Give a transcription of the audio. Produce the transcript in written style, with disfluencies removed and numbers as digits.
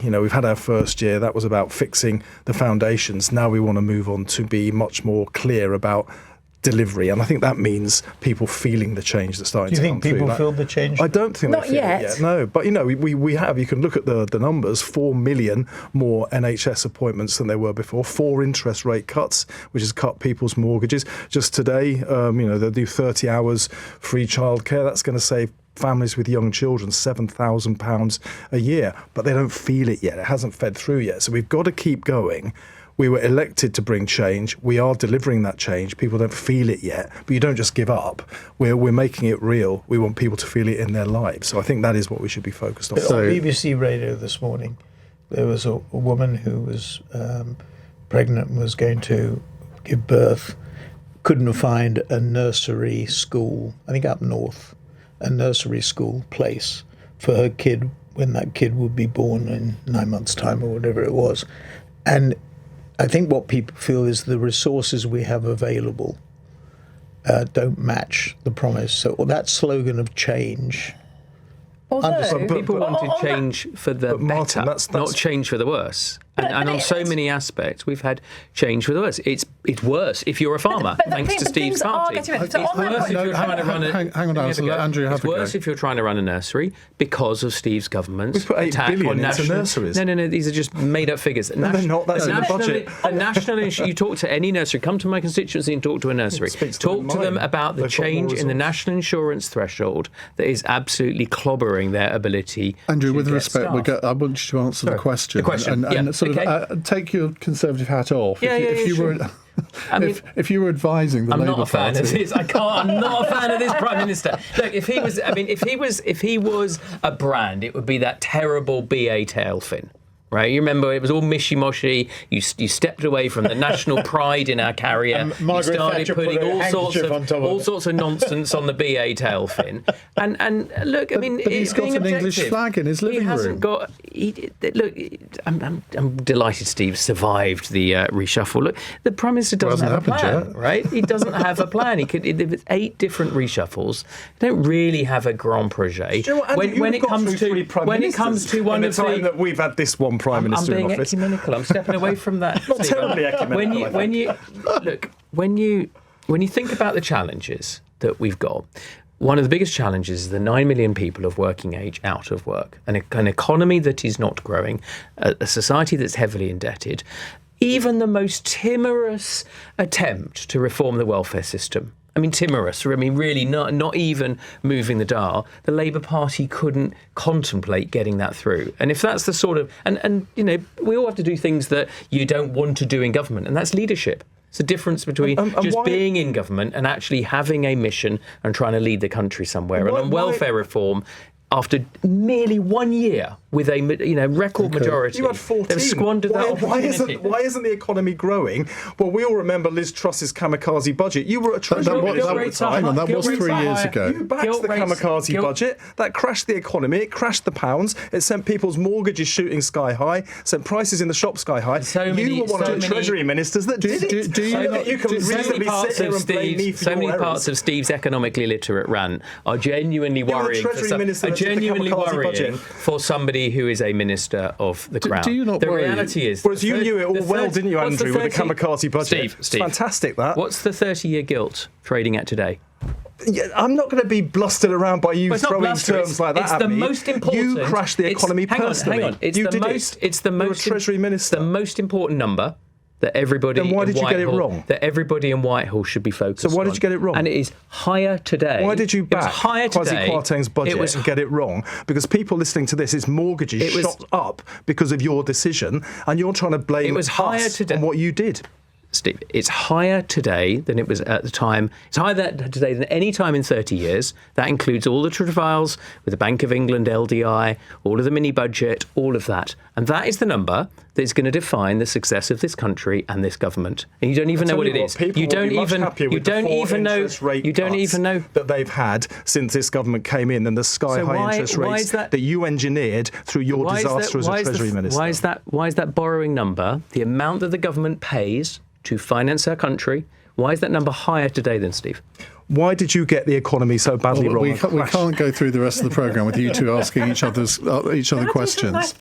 We've had our first year. That was about fixing the foundations. Now we want to move on to be much more clear about delivery, and I think that means people feeling the change that's starting to come through. Do you think people feel the change? I don't think Not they feel yet. it yet. No, but we have. You can look at the numbers: 4 million more NHS appointments than there were before. 4 interest rate cuts, which has cut people's mortgages. Just today, they'll do 30 hours free childcare. That's going to save families with young children £7,000 a year, but they don't feel it yet. It hasn't fed through yet. So we've got to keep going. We were elected to bring change. We are delivering that change. People don't feel it yet, but you don't just give up. We're making it real. We want people to feel it in their lives. So I think that is what we should be focused on. On BBC Radio this morning, there was a woman who was pregnant and was going to give birth, couldn't find a nursery school, I think up north, a nursery school place for her kid when that kid would be born in 9 months' time or whatever it was. And I think what people feel is the resources we have available don't match the promise. So that slogan of change. Although, people wanted change for the Martin, better, that's not change for the worse. And on so many aspects, we've had change for the worse. It's worse if you're a farmer, thanks to Steve's party. It's worse if you're trying to run a... Hang on, Andrew, have It's worse if you're trying to run a nursery because of Steve's government's We put 8 billion into nurseries. No, these are just made-up figures. No, they're not. That's in the budget. The national you talk to any nursery, come to my constituency and talk to a nursery. Talk to them about the change in the national insurance threshold that is absolutely clobbering their ability. Andrew, to with get respect, staff. I want you to answer the question. The question, and sort of take your Conservative hat off. If you were advising the Labour Party, I'm not a fan of this. I'm not a fan of this Prime Minister. Look, if he was a brand, it would be that terrible BA tail fin. Right, you remember it was all mishy-moshy. You stepped away from the national pride in our carrier. You started putting all sorts of nonsense on the BA tail fin. And look, but he's got an English flag in his living room. He hasn't got. Look, I'm delighted Steve survived the reshuffle. Look, the Prime Minister doesn't have a plan, right? He doesn't have a plan. There was 8 different reshuffles. They don't really have a grand projet. You know what, Andrew, when it comes to one of the time that we've had this one Prime Minister in office. I'm being ecumenical. I'm stepping away from that. Not terribly ecumenical. When you think about the challenges that we've got, one of the biggest challenges is the 9 million people of working age out of work, an economy that is not growing, a society that's heavily indebted. Even the most timorous attempt to reform the welfare system, timorous, really not even moving the dial, the Labour Party couldn't contemplate getting that through. And if that's the sort of... And we all have to do things that you don't want to do in government, and that's leadership. It's the difference between being in government and actually having a mission and trying to lead the country somewhere. And on welfare reform, after merely 1 year with a record majority, you had 14. They've squandered that opportunity. Why isn't the economy growing? Well, we all remember Liz Truss's kamikaze budget. You were a Treasury Minister at the time. Hang on, that was 3 years ago. You backed the kamikaze budget. That crashed the economy. It crashed the pounds. It sent people's mortgages shooting sky high. Sent prices in the shop sky high. You were one of the Treasury Ministers that did it. You can reasonably sit here and blame me for so many parts of Steve's economically literate rant are genuinely worrying for somebody who is a minister of the Crown. Do you not worry? The reality is... Whereas you knew it all well, didn't you, Andrew, with the kamikaze budget? Steve. It's fantastic, that. What's the 30-year gilt trading at today? Yeah, I'm not going to be blustered around by you throwing terms like that at me. It's the most important... You crashed the economy personally. Hang on. It's the most Treasury Minister. The most important number that everybody then why did you get it wrong? That everybody in Whitehall should be focused on. So why did you get it wrong? And it is higher today. Why did you back Kwasi Kwarteng's budget and get it wrong? Because people listening to this, his mortgages shot up because of your decision, and you're trying to blame us on what you did. Steve, it's higher today than it was at the time. It's higher today than any time in 30 years. That includes all the trials with the Bank of England, LDI, all of the mini-budget, all of that. And that is the number that is going to define the success of this country and this government. And you don't even know what it is. You don't even know that they've had since this government came in and the sky-high interest rates that you engineered through your disaster as a Treasury Minister. Why is that borrowing number, the amount that the government pays to finance our country, why is that number higher today than Steve? Why did you get the economy so badly wrong? We can't go through the rest of the programme with you two asking each other questions.